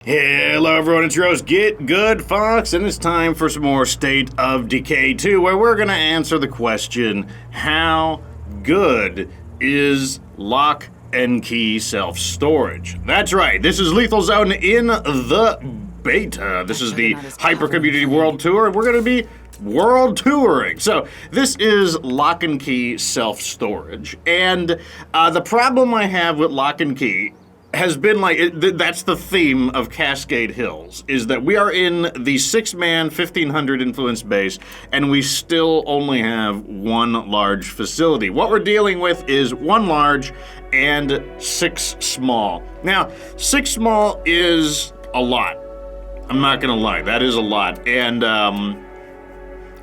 Hello everyone, it's your host, Get Good Fox, and it's time for some more State of Decay 2, where we're gonna answer the question, how good is Lock and Key self-storage? That's right, this is Lethal Zone in the beta. This is the Hyper Community World Tour, and we're gonna be world touring. So this is Lock and Key self-storage, and the problem I have with Lock and Key has been that's the theme of Cascade Hills, is that we are in the 6-man 1500 influence base and we still only have one large facility. What we're dealing with is one large and 6 small. Now, 6 small is a lot. I'm not gonna lie, that is a lot. And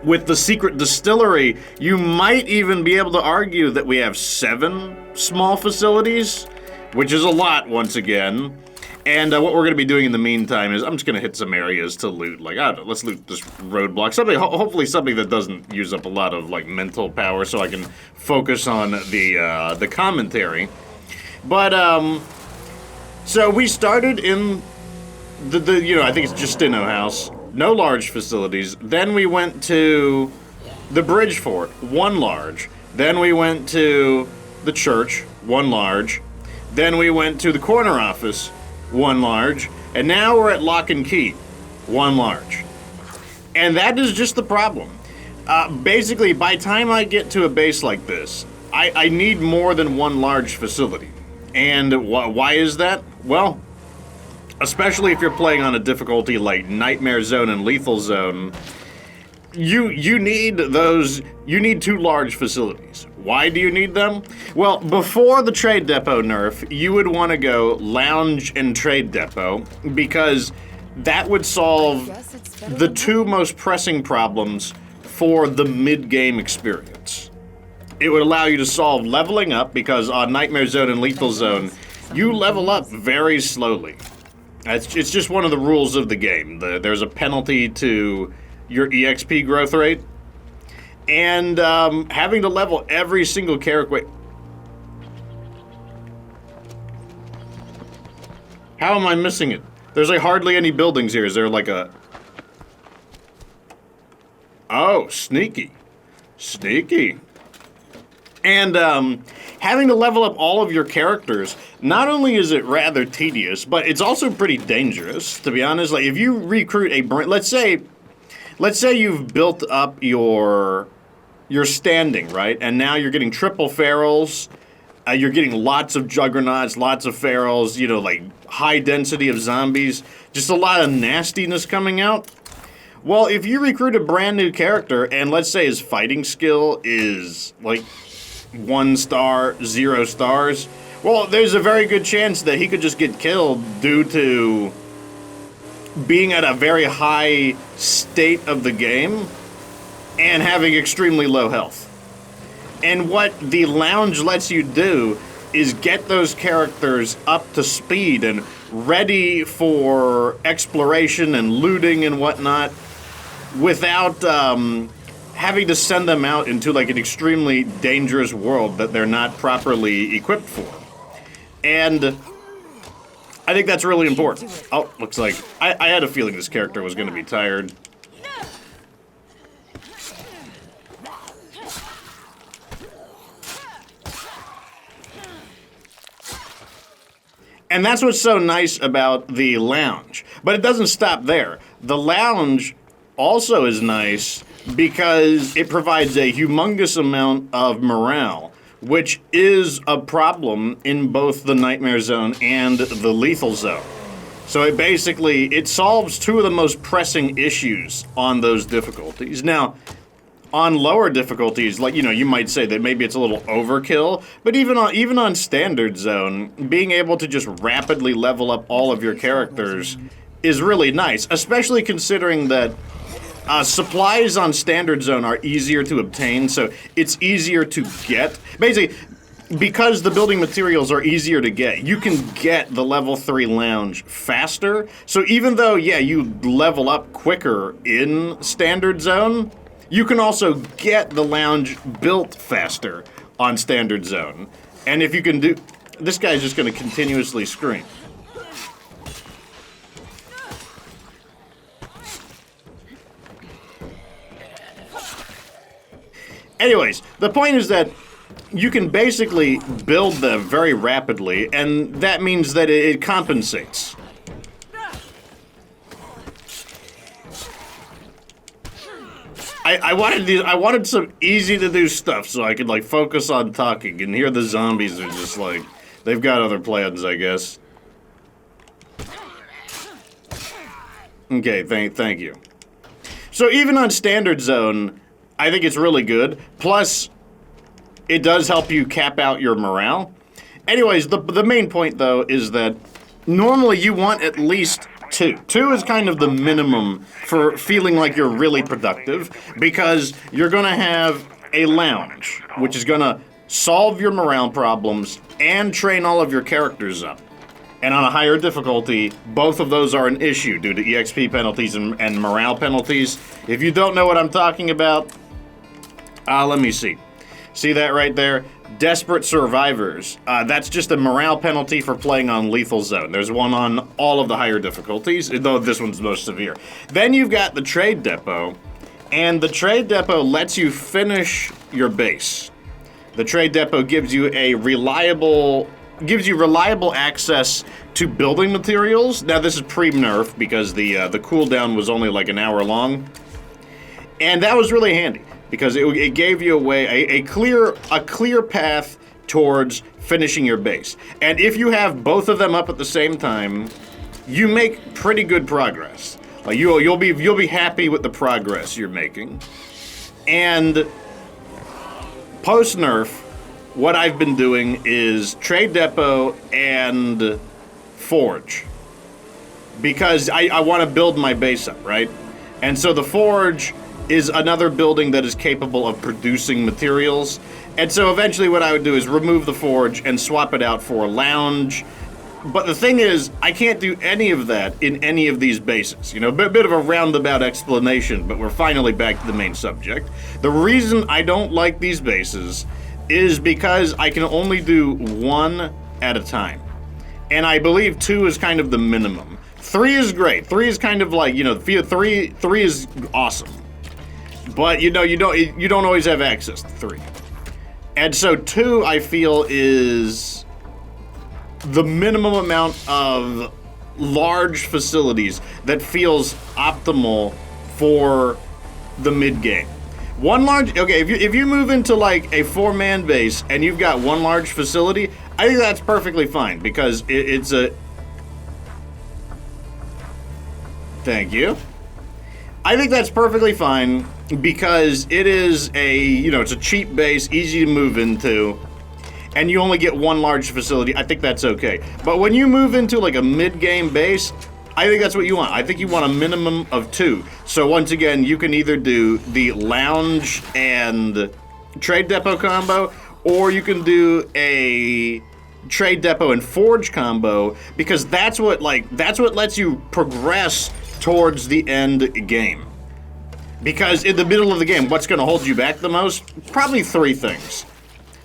with the secret distillery, you might even be able to argue that we have 7 small facilities, which is a lot once again. And what we're going to be doing in the meantime is I'm just going to hit some areas to loot. Like, I don't know, let's loot this roadblock. Something, hopefully something that doesn't use up a lot of, like, mental power so I can focus on the commentary. But, so we started in the I think it's Justino House. No large facilities. Then we went to the Bridge Fort, 1 large. Then we went to the church, 1 large. Then we went to the corner office, 1 large, and now we're at Lock and Key, 1 large. And that is just the problem. Basically, by the time I get to a base like this, I need more than 1 large facility. And why is that? Well, especially if you're playing on a difficulty like Nightmare Zone and Lethal Zone, you need 2 large facilities. Why do you need them? Well, before the trade depot nerf, you would want to go lounge and trade depot because that would solve the 2 most pressing problems for the mid-game experience. It would allow you to solve leveling up because on Nightmare Zone and Lethal Zone, you level up very slowly. It's just one of the rules of the game. There's a penalty to your EXP growth rate. And having to level every single character. Wait. How am I missing it? There's like hardly any buildings here. Is there like a... Oh, sneaky. Sneaky. And having to level up all of your characters, not only is it rather tedious, but it's also pretty dangerous, to be honest. Like, if you recruit a brand... Let's say you've built up your standing, right? And now you're getting triple ferals, you're getting lots of juggernauts, lots of ferals, like high density of zombies, just a lot of nastiness coming out. Well, if you recruit a brand new character and let's say his fighting skill is like 1 star, 0 stars, well, there's a very good chance that he could just get killed due to being at a very high state of the game and having extremely low health. And what the lounge lets you do is get those characters up to speed and ready for exploration and looting and whatnot without having to send them out into like an extremely dangerous world that they're not properly equipped for. And I think that's really important. Oh, looks like I had a feeling this character was going to be tired. And that's what's so nice about the lounge. But it doesn't stop there. The lounge also is nice because it provides a humongous amount of morale, which is a problem in both the Nightmare Zone and the Lethal Zone. So it solves 2 of the most pressing issues on those difficulties. Now, on lower difficulties, like, you might say that maybe it's a little overkill, but even on Standard Zone, being able to just rapidly level up all of your characters is really nice, especially considering that supplies on Standard Zone are easier to obtain, so it's easier to get. Basically, because the building materials are easier to get, you can get the level 3 lounge faster. So even though, you level up quicker in Standard Zone, you can also get the lounge built faster on Standard Zone. And if you can do... This guy's just going to continuously scream. Anyways, the point is that you can basically build them very rapidly, and that means that it compensates. I wanted some easy to do stuff so I could like focus on talking, and here the zombies are just like, they've got other plans, I guess. Okay, thank you. So even on standard zone, I think it's really good. Plus, it does help you cap out your morale. Anyways, the main point though is that normally you want at least 2. 2 is kind of the minimum for feeling like you're really productive, because you're gonna have a lounge, which is gonna solve your morale problems and train all of your characters up. And on a higher difficulty, both of those are an issue due to EXP penalties and morale penalties. If you don't know what I'm talking about, let me see. See that right there? Desperate Survivors. That's just a morale penalty for playing on Lethal Zone. There's one on all of the higher difficulties, though this one's most severe. Then you've got the Trade Depot, and the Trade Depot lets you finish your base. The Trade Depot gives you reliable access to building materials. Now this is pre-nerf because the cooldown was only like an hour long, and that was really handy because it gave you a clear path towards finishing your base. And if you have both of them up at the same time, you make pretty good progress. Like you'll be happy with the progress you're making. And post nerf, what I've been doing is Trade Depot and Forge, because I want to build my base up, right? And so the Forge is another building that is capable of producing materials. And so eventually what I would do is remove the Forge and swap it out for a lounge. But the thing is, I can't do any of that in any of these bases. You know, a bit of a roundabout explanation, but we're finally back to the main subject. The reason I don't like these bases is because I can only do 1 at a time. And I believe 2 is kind of the minimum. 3 is great. 3 is kind of like, you know, 3 is awesome. But you know, you don't always have access to 3. And so 2, I feel, is the minimum amount of large facilities that feels optimal for the mid-game. Okay, if you move into like a 4-man base and you've got 1 large facility, I think that's perfectly fine because it's a... Thank you. I think that's perfectly fine because it is it's a cheap base, easy to move into, and you only get 1 large facility. I think that's okay. But when you move into like a mid-game base, I think that's what you want. I think you want a minimum of 2. So once again, you can either do the lounge and Trade Depot combo, or you can do a Trade Depot and Forge combo, because that's what lets you progress towards the end game. Because in the middle of the game, what's going to hold you back the most? Probably 3 things.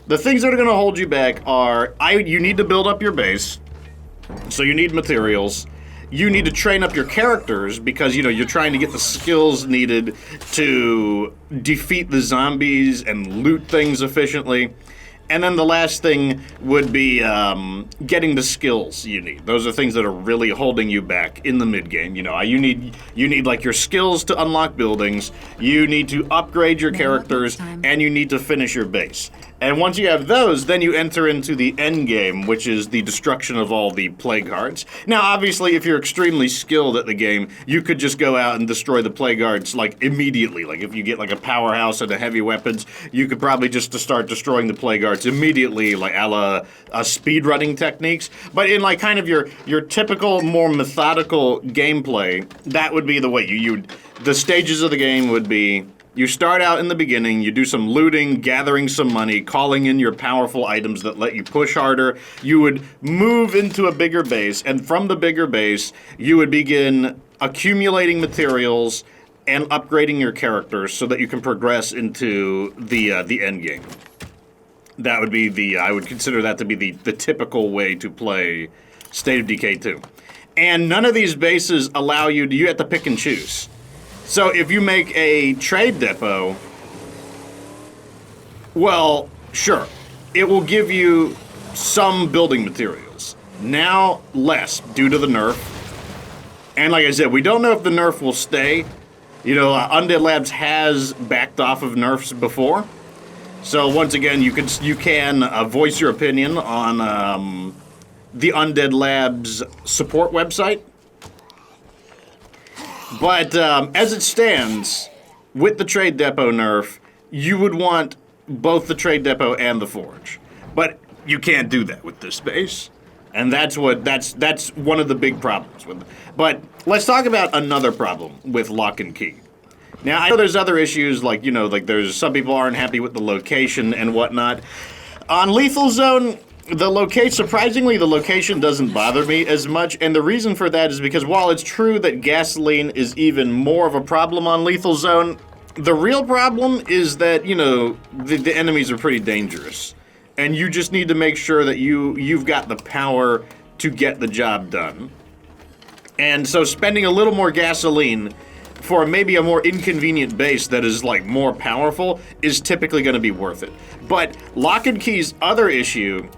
The things that are going to hold you back are, you need to build up your base, so you need materials. You need to train up your characters because, you know, you're trying to get the skills needed to defeat the zombies and loot things efficiently. And then the last thing would be getting the skills you need. Those are things that are really holding you back in the mid-game. You know, you need like your skills to unlock buildings, you need to upgrade your characters, and you need to finish your base. And once you have those, then you enter into the end game, which is the destruction of all the plague hearts. Now, obviously, if you're extremely skilled at the game, you could just go out and destroy the plague hearts, like, immediately. Like, if you get, like, a powerhouse and the heavy weapons, you could probably just start destroying the plague hearts immediately, like, a la speedrunning techniques. But in, like, kind of your typical, more methodical gameplay, that would be the way. The stages of the game would be... You start out in the beginning, you do some looting, gathering some money, calling in your powerful items that let you push harder. You would move into a bigger base, and from the bigger base, you would begin accumulating materials and upgrading your characters so that you can progress into the end game. That would be I would consider that to be the typical way to play State of Decay 2. And none of these bases allow you have to pick and choose. So if you make a Trade Depot, Well, sure. It will give you some building materials. Now, less, due to the nerf. And like I said, we don't know if the nerf will stay. You know, Undead Labs has backed off of nerfs before. So once again, you can voice your opinion on the Undead Labs support website. But as it stands, with the Trade Depot nerf, you would want both the Trade Depot and the Forge. But you can't do that with this space. And that's one of the big problems with it. But let's talk about another problem with Loch and Keogh. Now, I know there's other issues, like, you know, like there's some people aren't happy with the location and whatnot. On Lethal Zone, surprisingly, the location doesn't bother me as much, and the reason for that is because while it's true that gasoline is even more of a problem on Lethal Zone, the real problem is that, you know, the enemies are pretty dangerous. And you just need to make sure that you've got the power to get the job done. And so spending a little more gasoline for maybe a more inconvenient base that is, like, more powerful is typically going to be worth it. But Loch and Keogh's other issue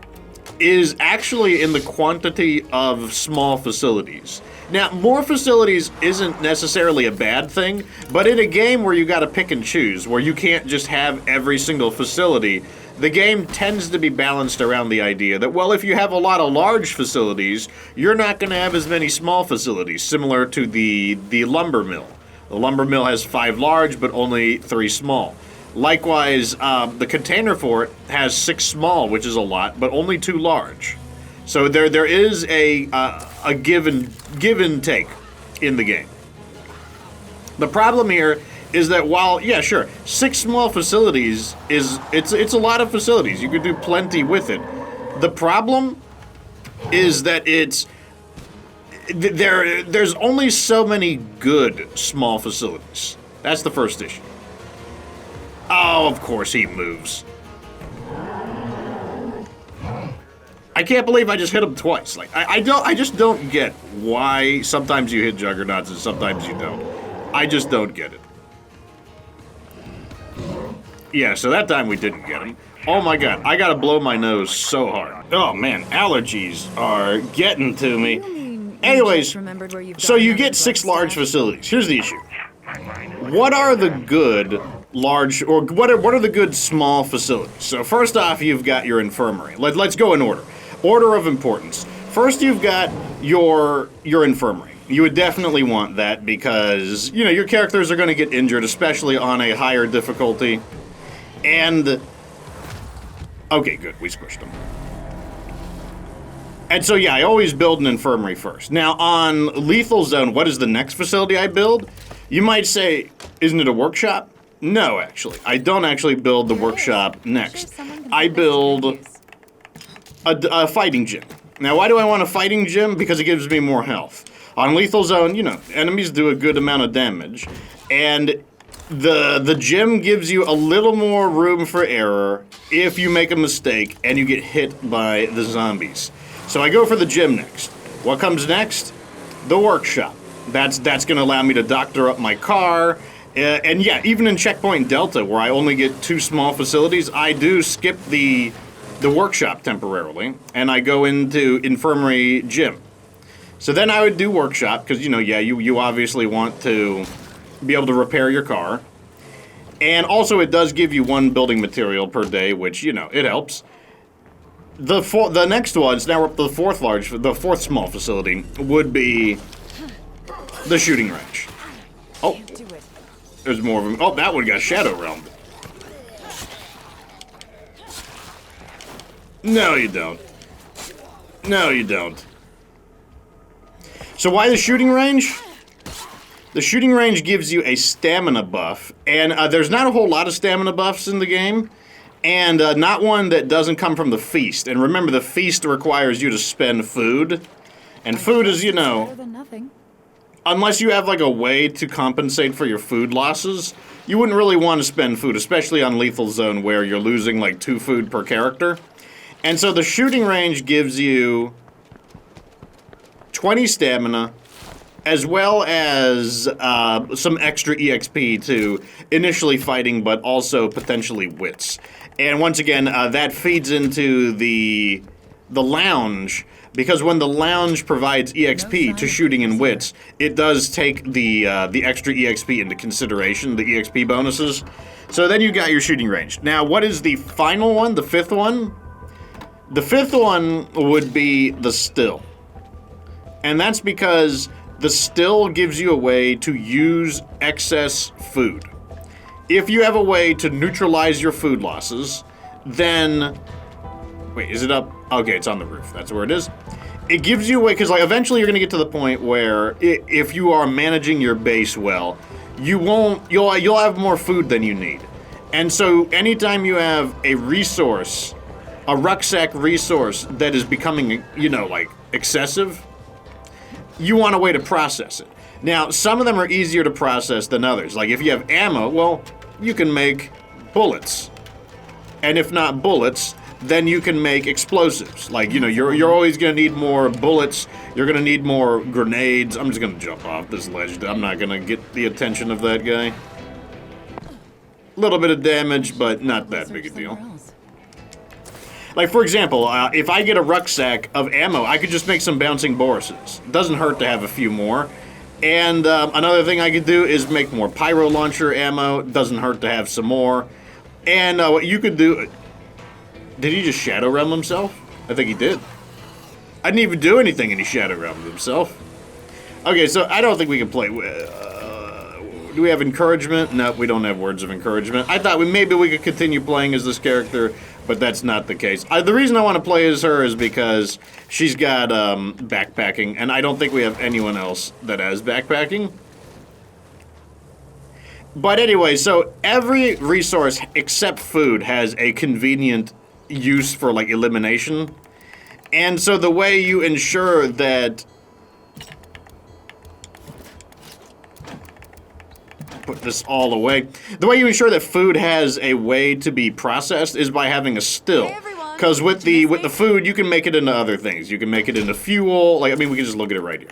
is actually in the quantity of small facilities. Now, more facilities isn't necessarily a bad thing, but in a game where you gotta pick and choose, where you can't just have every single facility, the game tends to be balanced around the idea that, well, if you have a lot of large facilities, you're not gonna have as many small facilities, similar to the lumber mill. The lumber mill has 5 large, but only 3 small. Likewise, the container fort has 6 small, which is a lot, but only 2 large. So there is a give and take in the game. The problem here is that while, yeah, sure, 6 small facilities it's a lot of facilities. You could do plenty with it. The problem is that there's only so many good small facilities. That's the first issue. Oh, of course he moves. I can't believe I just hit him twice. Like, I just don't get why sometimes you hit juggernauts and sometimes you don't. I just don't get it. Yeah, so that time we didn't get him. Oh my god, I gotta blow my nose so hard. Oh man, allergies are getting to me. Anyways, so you get 6 large facilities. Here's the issue. What are the good large, or what are the good small facilities? So first off, you've got your infirmary. Let's go in order. Order of importance. First, you've got your infirmary. You would definitely want that because, you know, your characters are going to get injured, especially on a higher difficulty. And okay, good, we squished them. And so yeah, I always build an infirmary first. Now on Lethal Zone, what is the next facility I build? You might say, isn't it a workshop? No, actually. I don't actually build the workshop next. I build a fighting gym. Now, why do I want a fighting gym? Because it gives me more health. On Lethal Zone, you know, enemies do a good amount of damage. And the gym gives you a little more room for error if you make a mistake and you get hit by the zombies. So I go for the gym next. What comes next? The workshop. That's going to allow me to doctor up my car. And yeah, even in Checkpoint Delta, where I only get 2 small facilities, I do skip the workshop temporarily, and I go into infirmary gym. So then I would do workshop, because, you know, yeah, you obviously want to be able to repair your car. And also it does give you 1 building material per day, which, you know, it helps. The next ones, now we're up to the 4th small facility, would be the shooting range. Oh, there's more of them. Oh, that one got shadow realmed. No, you don't. No, you don't. So why the shooting range? The shooting range gives you a stamina buff, and there's not a whole lot of stamina buffs in the game, and not one that doesn't come from the feast. And remember, the feast requires you to spend food, and food is, you know, unless you have like a way to compensate for your food losses, you wouldn't really want to spend food, especially on Lethal Zone where you're losing like 2 food per character. And so the shooting range gives you 20 stamina, as well as some extra EXP to initially fighting, but also potentially wits. And once again, that feeds into the lounge, because when the lounge provides EXP to shooting and wits, it does take the extra EXP into consideration, the EXP bonuses. So then you got your shooting range. Now, what is the final one, the fifth one? The fifth one would be the still. And that's because the still gives you a way to use excess food. If you have a way to neutralize your food losses, then... Wait, is it up? Okay, it's on the roof. That's where it is. It gives you a way, because like eventually you're going to get to the point where if you are managing your base well, you'll have more food than you need. And so anytime you have a resource, a rucksack resource that is becoming, like excessive, you want a way to process it. Now, some of them are easier to process than others. Like if you have ammo, well, you can make bullets. And if not bullets, then you can make explosives. Like, you're always going to need more bullets. You're going to need more grenades. I'm just going to jump off this ledge. I'm not going to get the attention of that guy. A little bit of damage, but not that big a deal. Like, for example, if I get a rucksack of ammo, I could just make some bouncing Boruses. Doesn't hurt to have a few more. And another thing I could do is make more pyro launcher ammo. Doesn't hurt to have some more. And what you could do... Did he just Shadow Realm himself? I think he did. I didn't even do anything and he Shadow Realmed himself. Okay, so I don't think we can play... do we have encouragement? No, we don't have words of encouragement. I thought maybe we could continue playing as this character, but that's not the case. The reason I want to play as her is because she's got backpacking, and I don't think we have anyone else that has backpacking. But anyway, so every resource except food has a convenient use for, like, elimination. And so the way you ensure that... Put this all away. The way you ensure that food has a way to be processed is by having a still. Because with the food, you can make it into other things. You can make it into fuel. Like, I mean, we can just look at it right here.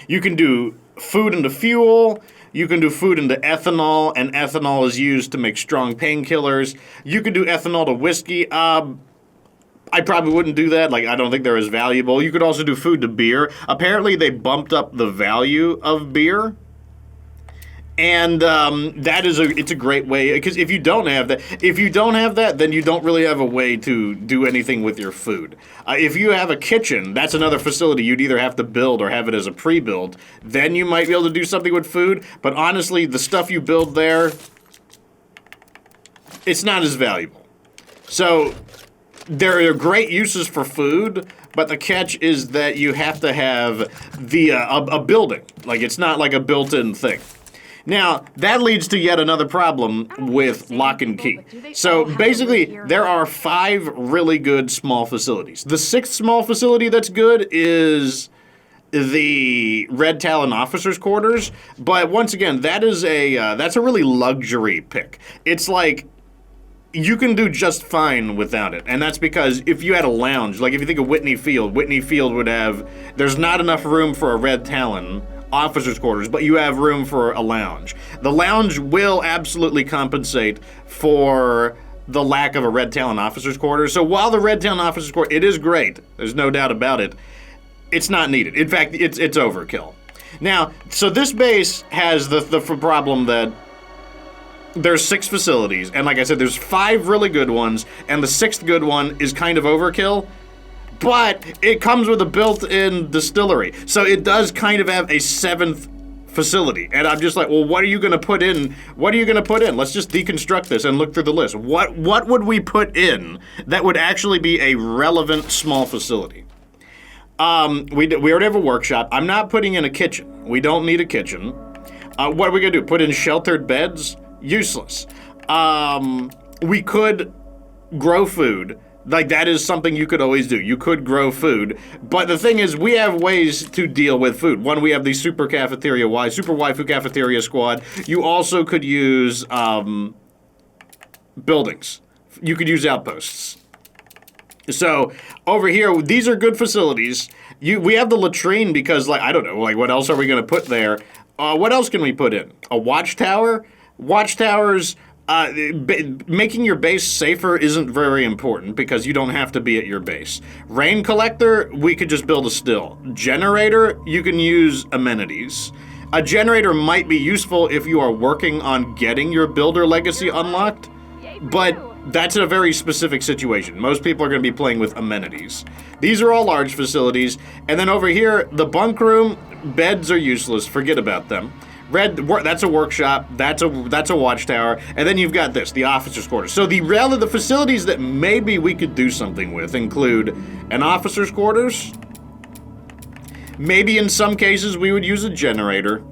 You can do food into fuel. You can do food into ethanol, and ethanol is used to make strong painkillers. You can do ethanol to whiskey. I probably wouldn't do that. Like, I don't think they're as valuable. You could also do food to beer. Apparently, they bumped up the value of beer. And it's a great way, because if you don't have that, then you don't really have a way to do anything with your food. If you have a kitchen, that's another facility you'd either have to build or have it as a pre-build. Then you might be able to do something with food. But honestly, the stuff you build there, it's not as valuable. So there are great uses for food, but the catch is that you have to have a building. Like, it's not like a built-in thing. Now, that leads to yet another problem with Loch and Keogh. So, basically, there are 5 really good small facilities. The 6th small facility that's good is the Red Talon Officers' Quarters, but once again, that's a really luxury pick. It's like, you can do just fine without it, and that's because if you had a lounge, like if you think of Whitney Field would have, there's not enough room for a Red Talon Officers' Quarters, but you have room for a lounge. The lounge will absolutely compensate for the lack of a Red Talon Officers' Quarters. So while the Red Talon Officers' Quarters, it is great, there's no doubt about it, it's not needed. In fact, it's overkill. Now, so this base has the problem that there's 6 facilities, and like I said, there's 5 really good ones, and the 6th good one is kind of overkill. But it comes with a built-in distillery. So it does kind of have a 7th facility. And I'm just like, well, what are you going to put in? What are you going to put in? Let's just deconstruct this and look through the list. What would we put in that would actually be a relevant small facility? We already have a workshop. I'm not putting in a kitchen. We don't need a kitchen. What are we going to do? Put in sheltered beds? Useless. We could grow food. Like, that is something you could always do. You could grow food. But the thing is, we have ways to deal with food. One, we have the Super Waifu Cafeteria Squad. You also could use buildings. You could use outposts. So, over here, these are good facilities. We have the latrine because, like, I don't know, like, what else are we going to put there? What else can we put in? A watchtower? Watchtowers Making your base safer isn't very important because you don't have to be at your base. Rain collector, we could just build a still. Generator, you can use amenities. A generator might be useful if you are working on getting your builder legacy unlocked, but that's a very specific situation. Most people are going to be playing with amenities. These are all large facilities, and then over here, the bunk room, beds are useless, forget about them. That's a workshop, that's a watchtower, and then you've got this, the officer's quarters. So the facilities that maybe we could do something with include an officer's quarters. Maybe in some cases we would use a generator.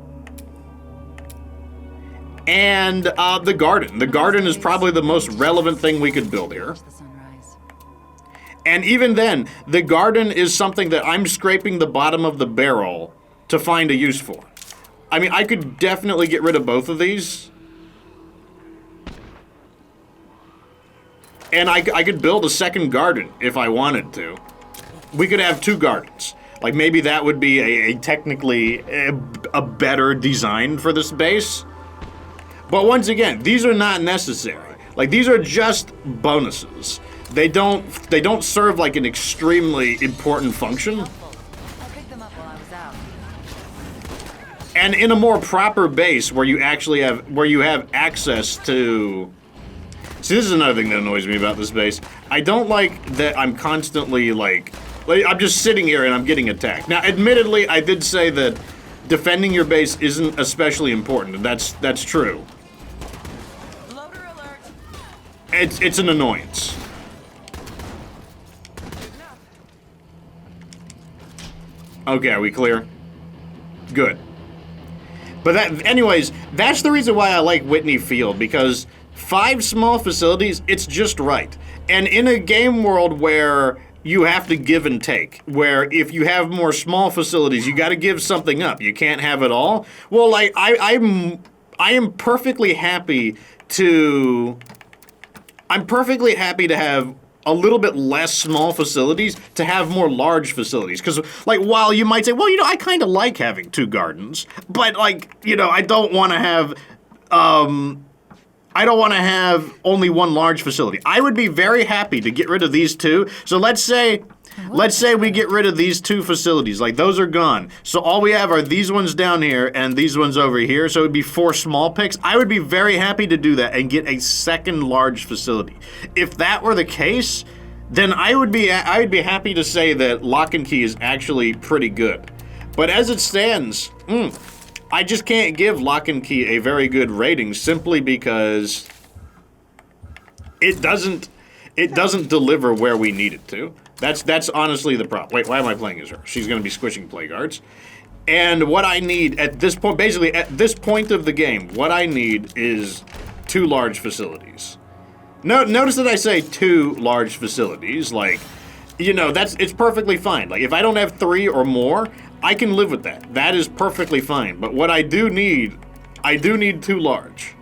And the garden. The garden is probably the most relevant thing we could build here. And even then, the garden is something that I'm scraping the bottom of the barrel to find a use for. I mean, I could definitely get rid of both of these. And I could build a second garden if I wanted to. We could have 2 gardens. Like, maybe that would be a technically a better design for this base. But once again, these are not necessary. Like, these are just bonuses. They don't serve like an extremely important function. And in a more proper base where you actually have access to... See, this is another thing that annoys me about this base. I don't like that I'm constantly like I'm just sitting here and I'm getting attacked. Now, admittedly, I did say that defending your base isn't especially important, and that's true. Loader alert. It's an annoyance. Okay, are we clear? Good. But anyways, that's the reason why I like Whitney Field, because 5 small facilities, it's just right. And in a game world where you have to give and take, where if you have more small facilities, you got to give something up. You can't have it all. Well, like I am perfectly happy to have a little bit less small facilities to have more large facilities. Because, like, while you might say, well, you know, I kind of like having 2 gardens, but, like, you know, I don't want to have only 1 large facility. I would be very happy to get rid of these 2. So let's say we get rid of these 2 facilities. Like, those are gone. So all we have are these ones down here and these ones over here. So it would be 4 small picks. I would be very happy to do that and get a second large facility. If that were the case, then I would be happy to say that Loch and Keogh is actually pretty good. But as it stands, I just can't give Loch and Keogh a very good rating simply because it doesn't deliver where we need it to. That's honestly the problem. Wait, why am I playing as her? She's going to be squishing play guards. And what I need at this point, basically at this point of the game, what I need is 2 large facilities. Notice that I say 2 large facilities. Like, you know, it's perfectly fine. Like, if I don't have 3 or more, I can live with that. That is perfectly fine. But what I do need 2 large.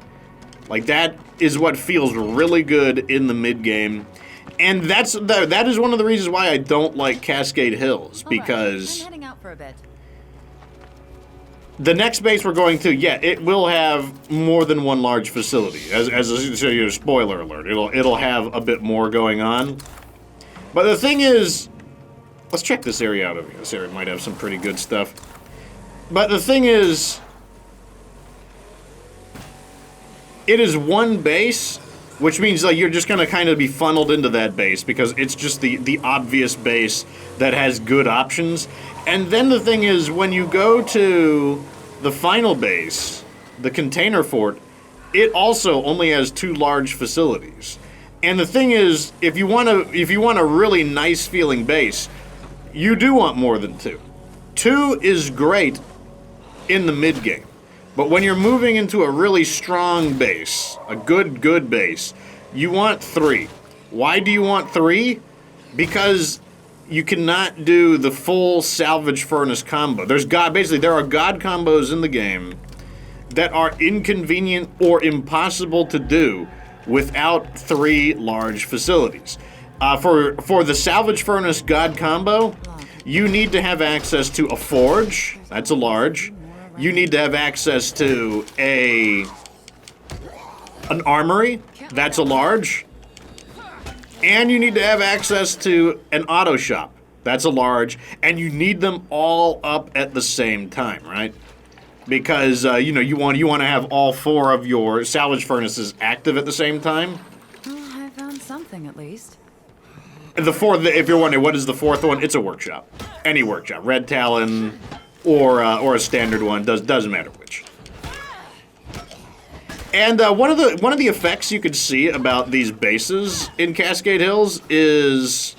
Like, that is what feels really good in the mid-game. And that is one of the reasons why I don't like Cascade Hills, because I'm heading out for a bit. The next base we're going to, yeah, it will have more than 1 large facility. As a spoiler alert, it'll have a bit more going on. But the thing is, let's check this area out over here. This area might have some pretty good stuff. But the thing is, it is 1 base, which means like you're just going to kind of be funneled into that base because it's just the obvious base that has good options. And then the thing is, when you go to the final base, the container fort, it also only has 2 large facilities. And the thing is, if you want a really nice feeling base, you do want more than 2. 2 is great in the mid game. But when you're moving into a really strong base, a good base, you want 3. Why do you want 3? Because you cannot do the full salvage furnace combo. There are god combos in the game that are inconvenient or impossible to do without 3 large facilities. For the salvage furnace god combo, you need to have access to a forge. That's a large. You need to have access to a an armory, that's a large. And you need to have access to an auto shop, that's a large. And you need them all up at the same time, right? Because, you know, you want to have all 4 of your salvage furnaces active at the same time. Well, I found something at least. The 4th, if you're wondering, what is the 4th one? It's a workshop. Any workshop. Red Talon or a standard one, doesn't matter which. And one of the effects you could see about these bases in Cascade Hills is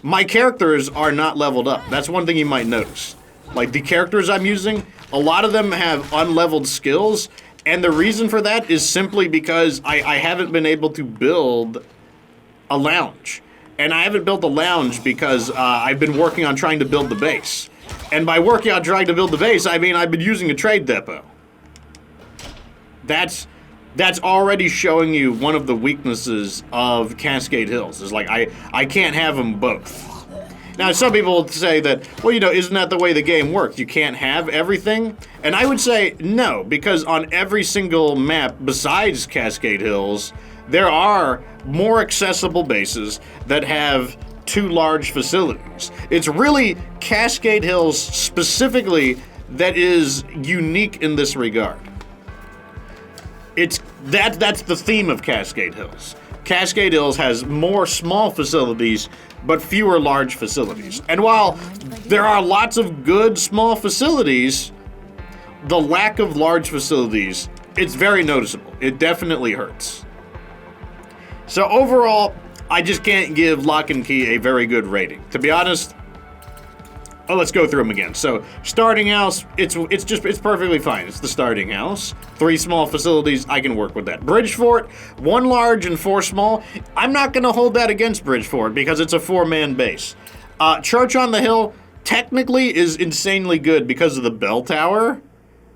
my characters are not leveled up. That's one thing you might notice. Like the characters I'm using, a lot of them have unleveled skills, and the reason for that is simply because I haven't been able to build a lounge. And I haven't built a lounge because I've been working on trying to build the base. And by working on trying to build the base, I mean I've been using a trade depot. That's already showing you one of the weaknesses of Cascade Hills. Is like I can't have them both. Now some people will say that, well, you know, isn't that the way the game works? You can't have everything? And I would say no, because on every single map besides Cascade Hills, there are more accessible bases that have 2 large facilities. It's really Cascade Hills specifically that is unique in this regard. That's the theme of Cascade Hills. Cascade Hills has more small facilities, but fewer large facilities. And while there are lots of good small facilities, the lack of large facilities, it's very noticeable. It definitely hurts. So overall, I just can't give Loch and Keogh a very good rating. To be honest, let's go through them again. So, starting house, it's perfectly fine. It's the starting house. 3 small facilities, I can work with that. Bridge fort, 1 large and 4 small. I'm not going to hold that against Bridge fort because it's a 4-man base. Church on the Hill technically is insanely good because of the bell tower,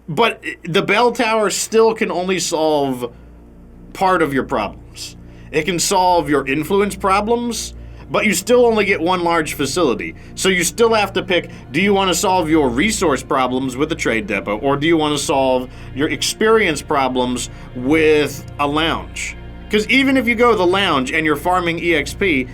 but the bell tower still can only solve part of your problems. It can solve your influence problems, but you still only get 1 large facility. So you still have to pick, do you want to solve your resource problems with the trade depot, or do you want to solve your experience problems with a lounge? Because even if you go to the lounge and you're farming EXP,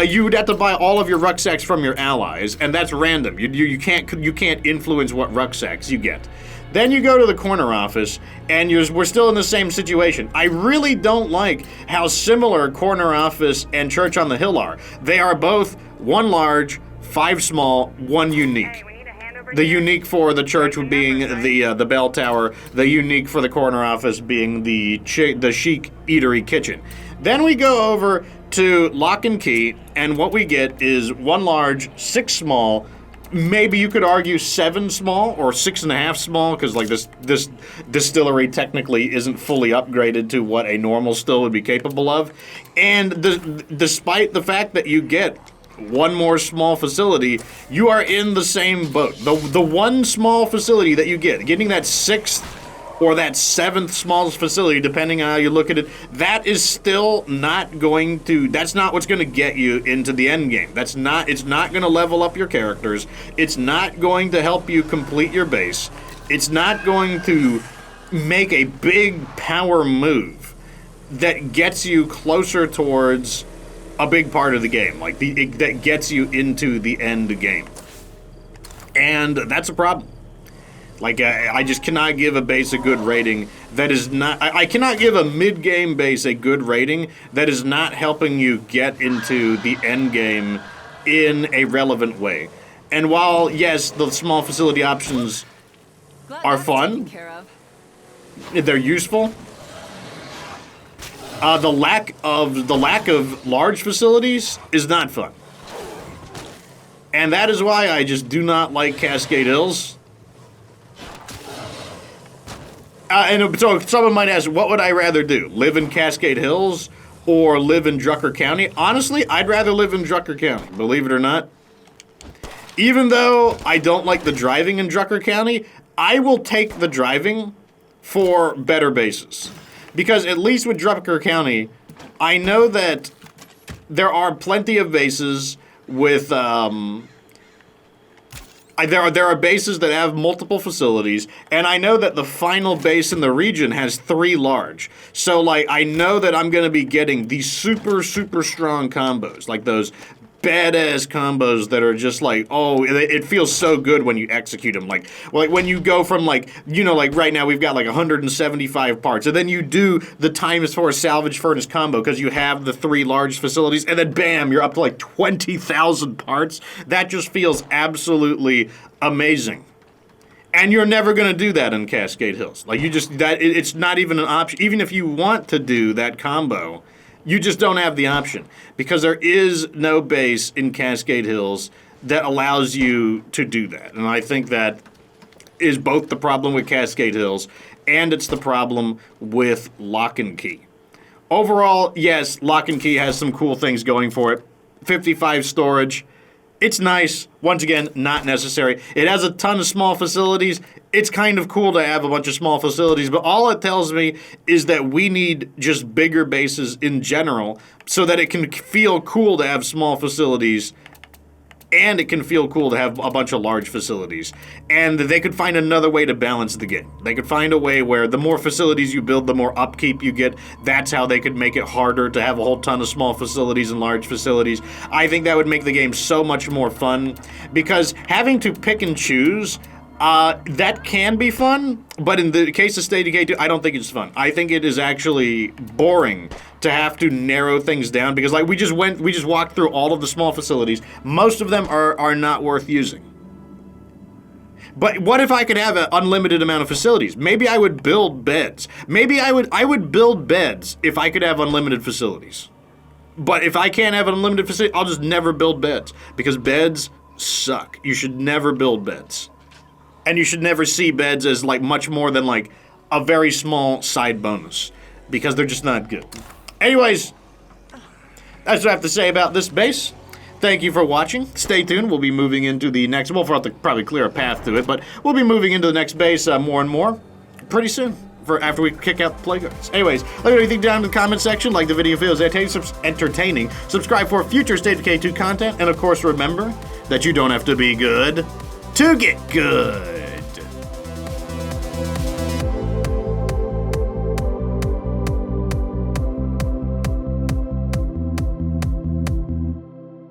you would have to buy all of your rucksacks from your allies, and that's random. You can't influence what rucksacks you get. Then you go to the corner office, and we're still in the same situation. I really don't like how similar corner office and Church on the Hill are. They are both 1 large, 5 small, 1 unique. The unique for the church would being the bell tower. The unique for the corner office being the chic eatery kitchen. Then we go over to Loch and Keogh, and what we get is 1 large, 6 small. Maybe you could argue 7 small or 6.5 small, because like this distillery technically isn't fully upgraded to what a normal still would be capable of. And despite the fact that you get 1 more small facility, you are in the same boat. The 1 small facility that you getting that 6th or that 7th smallest facility, depending on how you look at it, that is still not going to, that's not what's going to get you into the end game. It's not going to level up your characters. It's not going to help you complete your base. It's not going to make a big power move that gets you closer towards a big part of the game, like that gets you into the end game. And that's a problem. Like, I just cannot give a base a good rating that is not... I cannot give a mid-game base a good rating that is not helping you get into the end game in a relevant way. And while, yes, the small facility options are fun, they're useful, the lack of large facilities is not fun. And that is why I just do not like Cascade Hills. And so someone might ask, what would I rather do? Live in Cascade Hills or live in Drucker County? Honestly, I'd rather live in Drucker County, believe it or not. Even though I don't like the driving in Drucker County, I will take the driving for better bases. Because at least with Drucker County, I know that there are plenty of bases with There are bases that have multiple facilities, and I know that the final base in the region has 3 large. So, like, I know that I'm going to be getting these super, super strong combos, like those badass combos that are just like, oh, it feels so good when you execute them. Like when you go from like, you know, like right now we've got like 175 parts, and then you do the times 4 salvage furnace combo because you have the 3 large facilities, and then bam, you're up to like 20,000 parts. That just feels absolutely amazing. And you're never going to do that in Cascade Hills. Like it's not even an option. Even if you want to do that combo, you just don't have the option because there is no base in Cascade Hills that allows you to do that. And I think that is both the problem with Cascade Hills and it's the problem with Loch and Key. Overall, yes, Loch and Key has some cool things going for it. 55 storage. It's nice. Once again, not necessary. It has a ton of small facilities. It's kind of cool to have a bunch of small facilities, but all it tells me is that we need just bigger bases in general so that it can feel cool to have small facilities and it can feel cool to have a bunch of large facilities. And they could find another way to balance the game. They could find a way where the more facilities you build, the more upkeep you get. That's how they could make it harder to have a whole ton of small facilities and large facilities. I think that would make the game so much more fun because having to pick and choose, that can be fun, but in the case of State of Decay 2, I don't think it's fun. I think it is actually boring to have to narrow things down because like we just walked through all of the small facilities. Most of them are not worth using. But what if I could have an unlimited amount of facilities? Maybe I would build beds. Maybe I would build beds if I could have unlimited facilities. But if I can't have an unlimited facility, I'll just never build beds because beds suck. You should never build beds. And you should never see beds as like much more than like a very small side bonus because they're just not good. Anyways, that's what I have to say about this base. Thank you for watching. Stay tuned. We'll be moving into the next. We'll have to probably clear a path to it, but we'll be moving into the next base more and more pretty soon. After we kick out the playgrounds. Anyways, let me know what you think down in the comment section. Like the video if it was entertaining. Subscribe for future State of Decay 2 content. And of course, remember that you don't have to be good to get good.